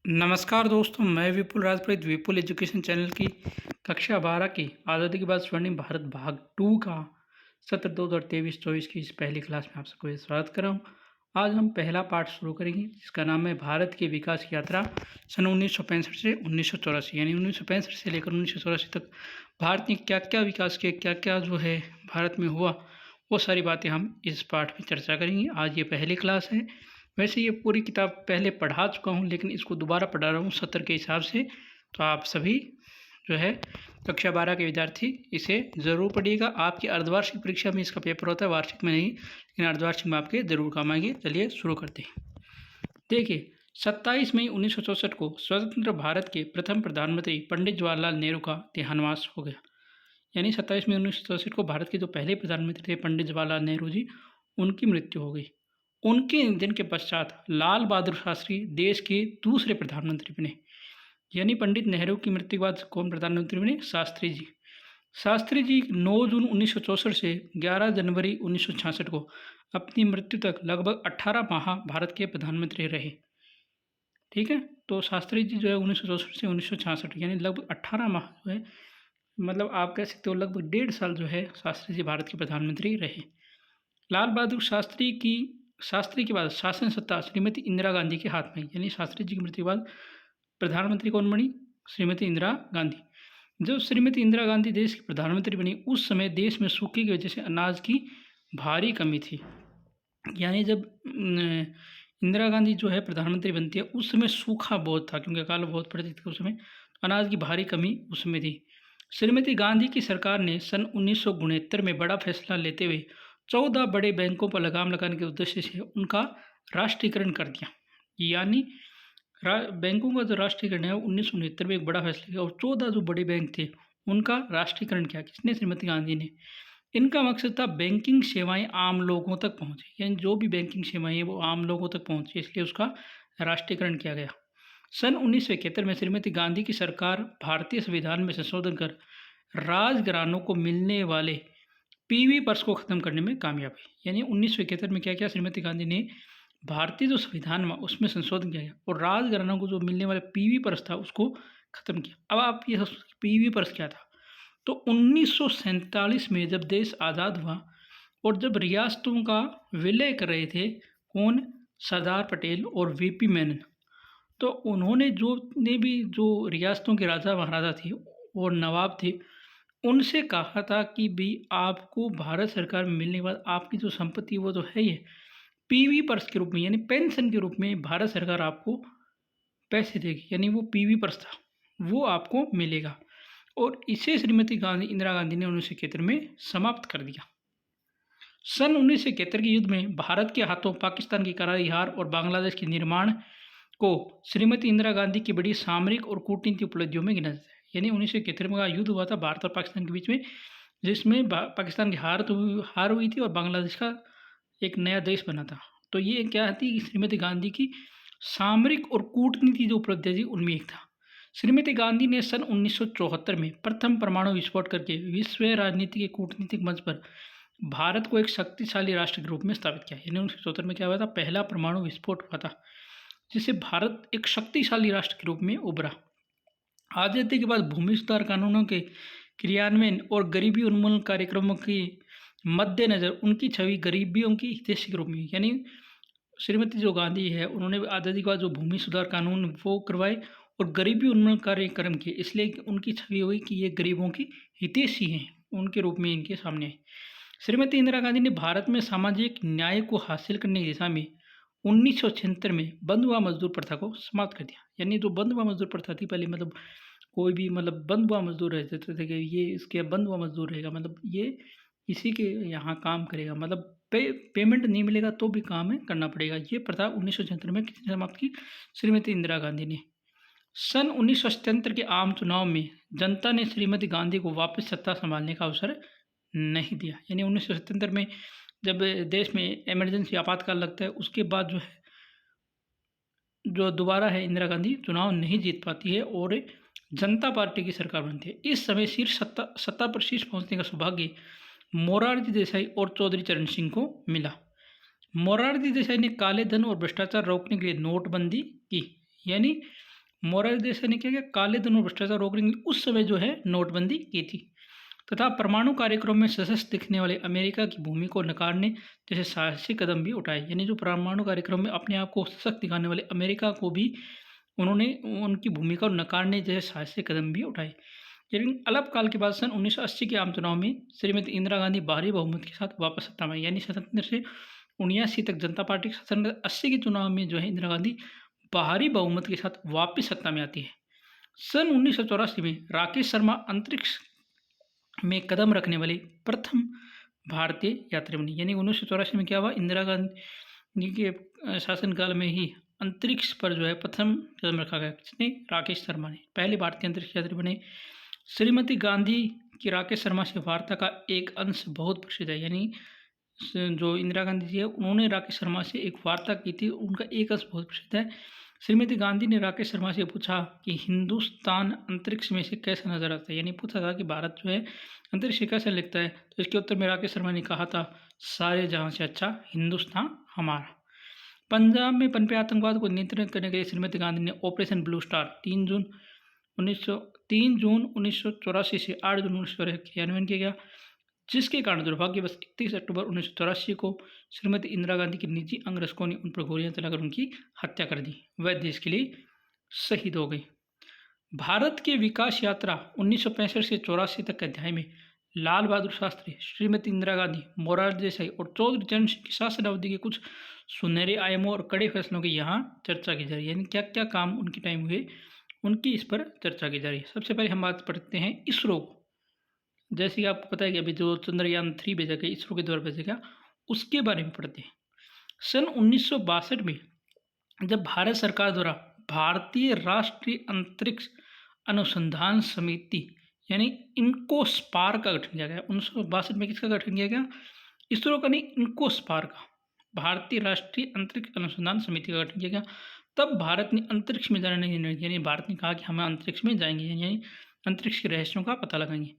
नमस्कार दोस्तों, मैं विपुल राजपुरोहित विपुल एजुकेशन चैनल की कक्षा 12 की आज़ादी के बाद स्वर्णिम भारत भाग 2 का सत्र 2023-24 की इस पहली क्लास में आप सबको स्वागत कर रहा हूँ। आज हम पहला पार्ट शुरू करेंगे जिसका नाम है भारत की विकास की यात्रा सन 1965 से 1984, यानी 1965 से लेकर 1984 तक भारत ने क्या क्या विकास किया, क्या क्या जो है भारत में हुआ, वो सारी बातें हम इस पार्ट में चर्चा करेंगे। आज ये पहली क्लास है। वैसे ये पूरी किताब पहले पढ़ा चुका हूँ, लेकिन इसको दोबारा पढ़ा रहा हूँ सत्र के हिसाब से। तो आप सभी जो है कक्षा 12 के विद्यार्थी इसे ज़रूर पढ़िएगा। आपकी अर्धवार्षिक परीक्षा में इसका पेपर होता है, वार्षिक में नहीं, लेकिन अर्धवार्षिक में आपके ज़रूर काम आएंगे। चलिए शुरू करते हैं। देखिए, 27 मई 1964 को स्वतंत्र भारत के प्रथम प्रधानमंत्री पंडित जवाहरलाल नेहरू का देहान्वास हो गया। यानी 27 मई 1964 को भारत के जो पहले प्रधानमंत्री थे पंडित जवाहरलाल नेहरू जी, उनकी मृत्यु हो गई। उनके निधन के पश्चात लाल बहादुर शास्त्री देश के दूसरे प्रधानमंत्री बने। यानी पंडित नेहरू की मृत्यु के बाद कौन प्रधानमंत्री बने? शास्त्री जी। शास्त्री जी 9 जून 1964 से 11 जनवरी 1966 को अपनी मृत्यु तक लगभग 18 माह भारत के प्रधानमंत्री रहे। ठीक है, तो शास्त्री जी जो है 1964 से 1966 यानी लगभग 18 माह जो है, मतलब आप कह सकते हो लगभग 1.5 साल जो है शास्त्री जी भारत के प्रधानमंत्री रहे। लाल बहादुर शास्त्री के बाद शासन सत्ता श्रीमती इंदिरा गांधी के हाथ में, यानी शास्त्री जी की मृत्यु के बाद प्रधानमंत्री कौन बनी? श्रीमती इंदिरा गांधी। जब श्रीमती इंदिरा गांधी देश की प्रधानमंत्री बनी, उस समय देश में सूखे की वजह से अनाज की भारी कमी थी। यानी जब इंदिरा गांधी जो है प्रधानमंत्री बनती है, उस समय सूखा बहुत था, क्योंकि अकाल बहुत पड़ती थी उस समय, अनाज की भारी कमी उसमें थी। श्रीमती गांधी की सरकार ने सन 1969 में बड़ा फैसला लेते हुए 14 बड़े बैंकों पर लगाम लगाने के उद्देश्य से उनका राष्ट्रीयकरण कर दिया। यानी बैंकों का जो राष्ट्रीयकरण है 1969 में एक बड़ा फैसला किया, और 14 जो बड़े बैंक थे उनका राष्ट्रीयकरण किया। किसने? श्रीमती गांधी ने। इनका मकसद था बैंकिंग सेवाएं आम लोगों तक पहुँचे, यानी जो भी बैंकिंग सेवाएं हैं वो आम लोगों तक पहुँचे, इसलिए उसका राष्ट्रीयकरण किया गया। सन 1971 में श्रीमती गांधी की सरकार भारतीय संविधान में संशोधन कर राजघरानों को मिलने वाले पीवी पर्स को खत्म करने में कामयाब हुई। यानी 1971 में क्या किया श्रीमती गांधी ने? भारतीय जो संविधान में उसमें संशोधन किया गया और राजघरानों को जो मिलने वाला पीवी पर्स था उसको खत्म किया। अब आप ये पीवी पर्स क्या था? तो 1947 में जब देश आज़ाद हुआ और जब रियासतों का विलय कर रहे थे कौन? सरदार पटेल और वीपी मेनन, तो उन्होंने जो रियासतों के राजा महाराजा थे और नवाब थे, उनसे कहा था कि भी आपको भारत सरकार में मिलने के बाद आपकी जो संपत्ति वो तो है ही, पीवी पर्स के रूप में, यानी पेंशन के रूप में भारत सरकार आपको पैसे देगी। यानी वो पीवी पर्स था, वो आपको मिलेगा। और इसे श्रीमती गांधी इंदिरा गांधी ने 1971 में समाप्त कर दिया। सन 1971 के युद्ध में भारत के हाथों पाकिस्तान की करारी हार और बांग्लादेश के निर्माण को श्रीमती इंदिरा गांधी की बड़ी सामरिक और कूटनीतिक उपलब्धियों में गिना जाता है। यानी 1971 में का युद्ध हुआ था भारत और पाकिस्तान के बीच में, जिसमें पाकिस्तान की हार हुई थी और बांग्लादेश का एक नया देश बना था। तो ये क्या थी? श्रीमती गांधी की सामरिक और कूटनीति जो उपलब्धि थी उनमें एक था। श्रीमती गांधी ने सन 1974 में प्रथम परमाणु विस्फोट करके विश्व राजनीति के कूटनीतिक मंच पर भारत को एक शक्तिशाली राष्ट्र के रूप में स्थापित किया। यानी 1974 में क्या हुआ था? पहला परमाणु विस्फोट हुआ था, जिससे भारत एक शक्तिशाली राष्ट्र के रूप में उभरा। आज़ादी के बाद भूमि सुधार कानूनों के क्रियान्वयन और गरीबी उन्मूलन कार्यक्रमों के मद्देनजर उनकी छवि गरीबियों की हितैषी के रूप में, यानी श्रीमती जो गांधी है उन्होंने आज़ादी के बाद जो भूमि सुधार कानून वो करवाए और गरीबी उन्मूलन कार्यक्रम किए, इसलिए उनकी छवि हुई कि ये गरीबों की हितैषी हैं, उनके रूप में इनके सामने आई। श्रीमती इंदिरा गांधी ने भारत में सामाजिक न्याय को हासिल करने की दिशा में 1976 में बंधुआ मजदूर प्रथा को समाप्त कर दिया। यानी जो बंधुआ मजदूर प्रथा थी पहले, मतलब कोई भी मतलब बंधुआ मजदूर रहते थे कि ये इसके बंधुआ मजदूर रहेगा, मतलब ये इसी के यहाँ काम करेगा, मतलब पेमेंट नहीं मिलेगा तो भी काम है करना पड़ेगा। ये प्रथा 1976 में किसने समाप्त की? श्रीमती इंदिरा गांधी ने। सन 1977 के आम चुनाव में जनता ने श्रीमती गांधी को वापस सत्ता संभालने का अवसर नहीं दिया। यानी 1977 में जब देश में इमरजेंसी आपातकाल लगता है, उसके बाद जो है जो दोबारा है इंदिरा गांधी चुनाव नहीं जीत पाती है और जनता पार्टी की सरकार बनती है। इस समय शीर्ष सत्ता पर शीर्ष पहुंचने का सौभाग्य मोरारजी देसाई और चौधरी चरण सिंह को मिला। मोरारजी देसाई ने काले धन और भ्रष्टाचार रोकने के लिए नोटबंदी की। यानी मोरारजी देसाई ने क्या किया, काले धन और भ्रष्टाचार रोकने के लिए उस समय जो है नोटबंदी की थी तथा परमाणु कार्यक्रम में सशक्त दिखने वाले अमेरिका की भूमि को नकारने जैसे साहसिक कदम भी उठाए। यानी जो परमाणु कार्यक्रम में अपने आप को सशक्त दिखाने वाले अमेरिका को भी उन्होंने उनकी भूमिका को नकारने जैसे साहसिक कदम भी उठाए। लेकिन अल्पकाल के बाद सन 1980 के आम चुनाव में श्रीमती इंदिरा गांधी भारी बहुमत के साथ वापस सत्ता में आई। यानी 77 से 79 तक जनता पार्टी के 80 के चुनाव में जो है इंदिरा गांधी भारी बहुमत के साथ वापस सत्ता में आती है। सन 1984 में राकेश शर्मा अंतरिक्ष में कदम रखने वाली प्रथम भारतीय यात्री बनी। यानी 1984 में क्या हुआ, इंदिरा गांधी के शासनकाल में ही अंतरिक्ष पर जो है प्रथम कदम रखा गया। किसने? राकेश शर्मा ने पहले भारतीय अंतरिक्ष यात्री बने। श्रीमती गांधी की राकेश शर्मा से वार्ता का एक अंश बहुत प्रसिद्ध है। यानी जो इंदिरा गांधी जी है उन्होंने राकेश शर्मा से एक वार्ता की थी, उनका एक अंश बहुत प्रसिद्ध है। श्रीमती गांधी ने राकेश शर्मा से पूछा कि हिंदुस्तान अंतरिक्ष में से कैसा नजर आता है। यानी पूछा था कि भारत जो है अंतरिक्ष से कैसा लगता है, तो इसके उत्तर में राकेश शर्मा ने कहा था, सारे जहां से अच्छा हिंदुस्तान हमारा। पंजाब में पनपे आतंकवाद को नियंत्रित करने के लिए श्रीमती गांधी ने ऑपरेशन ब्लू स्टार 3 जून 1984 से 8 जून 1984 क्रियान्वयन किया गया, जिसके कारण दुर्भाग्यवश 31 अक्टूबर 1984 को श्रीमती इंदिरा गांधी के निजी अंगरक्षकों ने उन पर गोलियां चलाकर उनकी हत्या कर दी। वह देश के लिए शहीद हो गई। भारत की विकास यात्रा 1965 से 84 तक के अध्याय में लाल बहादुर शास्त्री, श्रीमती इंदिरा गांधी, मोरारजी देसाई और चौधरी चरण सिंह की शासन अवधि के कुछ सुनहरे आयामों और कड़े फैसलों की यहाँ चर्चा की जा रही है। यानी क्या क्या काम उनके टाइम हुए उनकी इस पर चर्चा की जा रही है। सबसे पहले हम बात करते हैं इसरो को। जैसे कि आपको पता है कि अभी जो चंद्रयान 3 भेजा गया इसरो के द्वारा भेजा गया, उसके बारे में पढ़ते हैं। सन 1962 में जब भारत सरकार द्वारा भारतीय राष्ट्रीय अंतरिक्ष अनुसंधान समिति यानी इनकोस्पार का गठन किया गया। 1962 में किसका गठन किया गया? इसरो का नहीं, इनकोस्पार का, भारतीय राष्ट्रीय अंतरिक्ष अनुसंधान समिति का गठन किया गया। तब भारत ने अंतरिक्ष में जाने का निर्णय किया। यानी भारत ने कहा कि हम अंतरिक्ष में जाएंगे, यानी अंतरिक्ष के रहस्यों का पता लगाएंगे।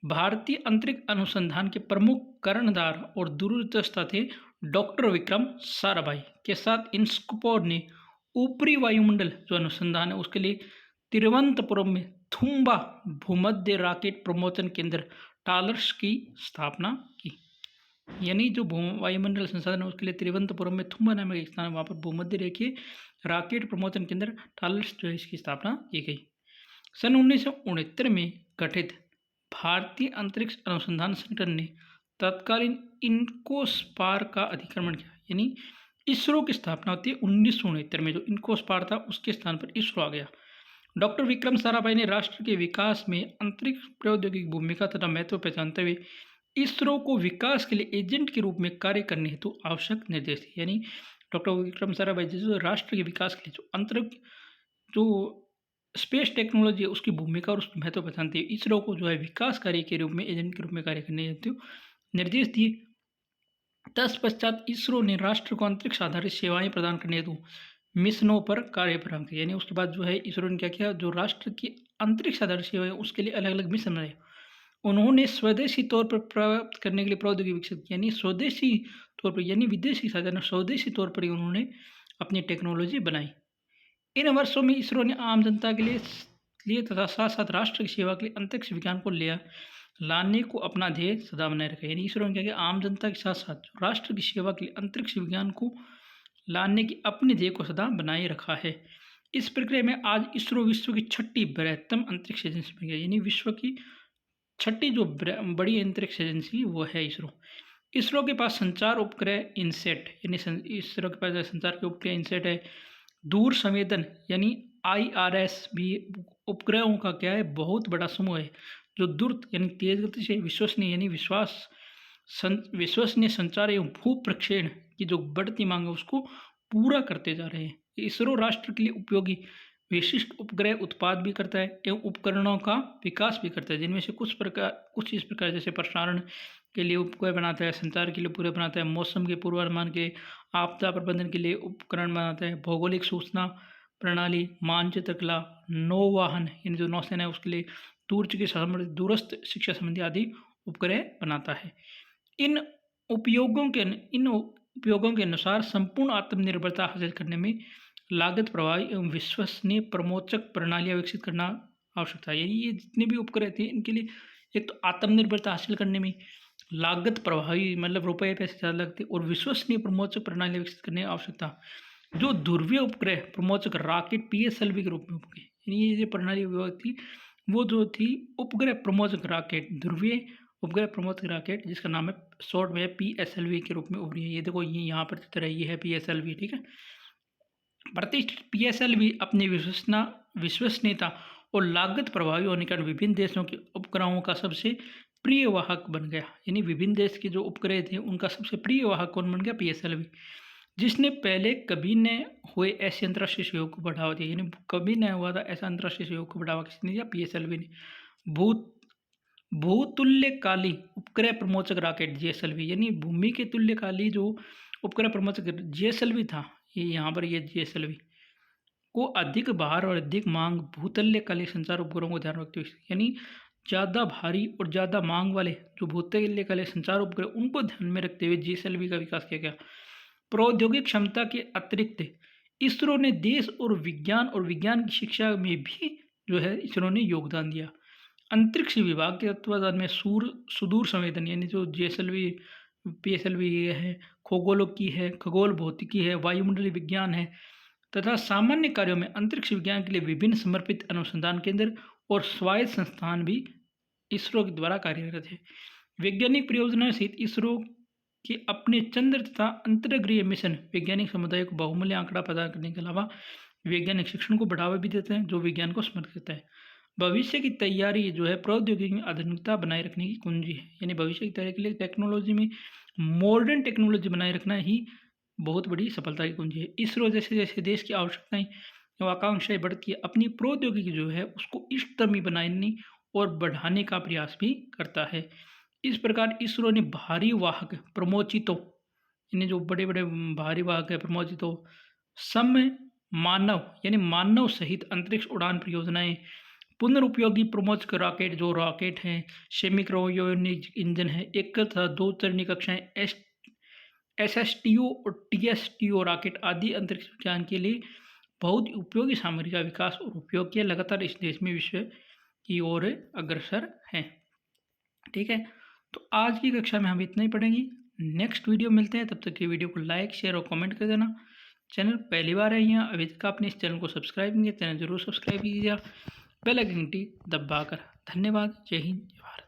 भारतीय अंतरिक्ष अनुसंधान के प्रमुख कर्णधार और दूरदर्शिता थे डॉक्टर विक्रम साराभाई के साथ इनस्कोपार ने ऊपरी वायुमंडल जो अनुसंधान है उसके लिए तिरुवनंतपुरम में थुम्बा भूमध्य रॉकेट प्रमोशन केंद्र टालर्स की स्थापना की। यानी जो वायुमंडल संसाधन है उसके लिए तिरुवनंतपुरम में थुम्बा नामक एक स्थान, वहाँ पर भूमध्य रेखीय रॉकेट प्रमोशन केंद्र टालर्स जो है इसकी स्थापना की गई। सन 1969 में गठित भारतीय अंतरिक्ष अनुसंधान संगठन ने तत्कालीन इनकोस्पार का अधिक्रमण किया। यानी इसरो की स्थापना होती है 1969 में, जो इनकोस्पार था उसके स्थान पर इसरो आ गया। डॉक्टर विक्रम साराभाई ने राष्ट्र के विकास में अंतरिक्ष प्रौद्योगिकी भूमिका तथा महत्व पहचानते हुए इसरो को विकास के लिए एजेंट के रूप में कार्य करने हेतु आवश्यक निर्देश दिए। यानी डॉक्टर विक्रम साराभाई जी जो राष्ट्र के विकास के लिए जो अंतरिक्ष जो स्पेस टेक्नोलॉजी है उसकी भूमिका और उसकी महत्व पहचानते हुए इसरो को जो है विकास कार्य के रूप में एजेंट के रूप में कार्य करने हेतु निर्देश दिए। तत्पश्चात इसरो ने राष्ट्र को अंतरिक्ष आधारित सेवाएं प्रदान करने हेतु मिशनों पर कार्य प्रारंभ किया। यानी उसके बाद जो है इसरो ने क्या किया, जो राष्ट्र की अंतरिक्ष आधारित सेवाएं उसके लिए अलग अलग मिशन बनाए। उन्होंने स्वदेशी तौर पर प्राप्त करने के लिए प्रौद्योगिकी विकसित की। यानी स्वदेशी तौर पर, यानी विदेशी साधन, स्वदेशी तौर पर ही उन्होंने अपनी टेक्नोलॉजी बनाई। इन वर्षों में इसरो ने आम जनता के लिए तथा साथ साथ राष्ट्र की सेवा के लिए अंतरिक्ष विज्ञान को लाने को अपना ध्येय सदा बनाए रखा। यानी इसरो ने क्या किया, आम जनता के साथ साथ राष्ट्र की सेवा के लिए अंतरिक्ष विज्ञान को लाने की अपने ध्येय को सदा बनाए रखा है। इस प्रक्रिया में आज इसरो विश्व की छठी बृहत्तम अंतरिक्ष एजेंसी बन गई। यानी विश्व की छठी जो बड़ी अंतरिक्ष एजेंसी वो है इसरो। इसरो के पास संचार उपग्रह इनसेट, यानी इसरो के पास संचार के उपग्रह इनसेट है। दूर संवेदन यानी IRS भी उपग्रहों का क्या है, बहुत बड़ा समूह है जो द्रुत यानी तेज गति से विश्वसनीय यानी विश्वसनीय संचार एवं भू प्रक्षेपण की जो बढ़ती मांग है उसको पूरा करते जा रहे हैं। इसरो राष्ट्र के लिए उपयोगी विशिष्ट उपग्रह उत्पाद भी करता है एवं उपकरणों का विकास भी करता है, जिनमें से कुछ इस प्रकार जैसे प्रसारण के लिए उपग्रह बनाता है, संचार के लिए उपग्रह बनाता है, मौसम के पूर्वानुमान के, आपदा प्रबंधन के लिए उपकरण बनाता है, भौगोलिक सूचना प्रणाली, मानचित्र कला, नौवाहन यानी जो नौसेना है उसके लिए दूरस्थ शिक्षा संबंधी आदि उपग्रह बनाता है। इन उपयोगों के अनुसार संपूर्ण आत्मनिर्भरता हासिल करने में लागत प्रभावी एवं विश्वसनीय प्रमोचक प्रणालियाँ विकसित करना आवश्यकता है। यानी ये जितने भी उपग्रह थे इनके लिए एक तो आत्मनिर्भरता हासिल करने में लागत प्रभावी मतलब रुपए पैसे ज़्यादा लगते और विश्वसनीय प्रमोचक प्रणालियाँ विकसित करने की आवश्यकता। जो ध्रुवीय उपग्रह प्रमोचक रॉकेट पीएसएलवी के रूप में उपग्रह यानी ये जो प्रणाली उपयोग थी वो जो थी उपग्रह प्रमोचक रॉकेट ध्रुवीय उपग्रह प्रमोचक रॉकेट जिसका नाम है शॉर्ट में पीएसएलवी के रूप में उभरी है। ये देखो ये यहाँ पर चित्र है, ये है पीएसएलवी। ठीक है, प्रतिष्ठित पीएसएलवी अपनी विश्वसनीयता और लागत प्रभावी होने के कारण विभिन्न देशों के उपग्रहों का सबसे प्रिय वाहक बन गया। यानी विभिन्न देश के जो उपग्रह थे उनका सबसे प्रिय वाहक कौन बन गया? पीएसएलवी, जिसने पहले कभी न हुए ऐसे अंतर्राष्ट्रीय सहयोग को बढ़ावा दिया। यानी कभी न हुआ था ऐसा अंतर्राष्ट्रीय सहयोग को बढ़ावा किसने दिया? पीएसएलवी ने। भूत भूतुल्यकाली उपग्रह प्रमोचक रॉकेट जीएसएलवी, यानी भूमि के तुल्यकाली जो उपग्रह प्रमोचक जीएसएलवी था, ये यहाँ पर ये जीएसएलवी को अधिक भार और अधिक मांग भूतल्यकाली संचार उपग्रहों को ध्यान रखते हुए, यानी ज़्यादा भारी और ज़्यादा मांग वाले जो भूतल्यकाली संचार उपग्रह उनको ध्यान में रखते हुए जीएसएलवी का विकास किया गया। प्रौद्योगिक क्षमता के अतिरिक्त इसरो ने देश और विज्ञान की शिक्षा में भी जो है इसरो ने योगदान दिया। अंतरिक्ष विभाग के तत्वाधान में सुदूर संवेदन यानी जो जीएसएलवी पीएसएलवी ये है, खगोलोकी है, खगोल भौतिकी है, वायुमंडलीय विज्ञान है तथा सामान्य कार्यों में अंतरिक्ष विज्ञान के लिए विभिन्न समर्पित अनुसंधान केंद्र और स्वायत्त संस्थान भी इसरो के द्वारा कार्यरत है। वैज्ञानिक परियोजनाएं सहित इसरो के अपने चंद्र तथा अंतरिक्ष मिशन वैज्ञानिक समुदाय को बहुमूल्य आंकड़ा प्रदान करने के अलावा वैज्ञानिक शिक्षण को बढ़ावा भी देते हैं जो विज्ञान को समर्थ करता है। भविष्य की तैयारी जो है प्रौद्योगिकी में आधुनिकता बनाए रखने की कुंजी है। यानी भविष्य की तैयारी के लिए टेक्नोलॉजी में मॉडर्न टेक्नोलॉजी बनाए रखना ही बहुत बड़ी सफलता की कुंजी है। इसरो जैसे जैसे देश की आवश्यकताएं एवं आकांक्षाएं बढ़ती है अपनी प्रौद्योगिकी जो है उसको इष्टतमी बनाने और बढ़ाने का प्रयास भी करता है। इस प्रकार इसरो ने भारी वाहक प्रमोचितो यानी जो बड़े बड़े भारी वाहक है प्रमोचितो सम मानव यानी मानव सहित अंतरिक्ष उड़ान परियोजनाएं, पुनरुपयोगी प्रमोचक रॉकेट जो रॉकेट हैं, सेमी क्रायोजेनिक इंजन है, एक तथा दो चरणीय कक्षाएं एसएसटीओ और टीएसटीओ रॉकेट आदि अंतरिक्ष विज्ञान के लिए बहुत उपयोगी सामग्री का विकास और उपयोग किया लगातार इस देश में विश्व की ओर अग्रसर हैं। ठीक है, तो आज की कक्षा में हम इतना ही पढ़ेंगे। नेक्स्ट वीडियो मिलते हैं, तब तक की वीडियो को लाइक शेयर और कमेंट कर देना। चैनल पहली बार है यहाँ अभी तक आपने इस चैनल को सब्सक्राइब नहीं किया, चैनल जरूर सब्सक्राइब कीजिएगा बेल आइकन घंटी दबाकर। धन्यवाद। जय हिंद, जय भारत।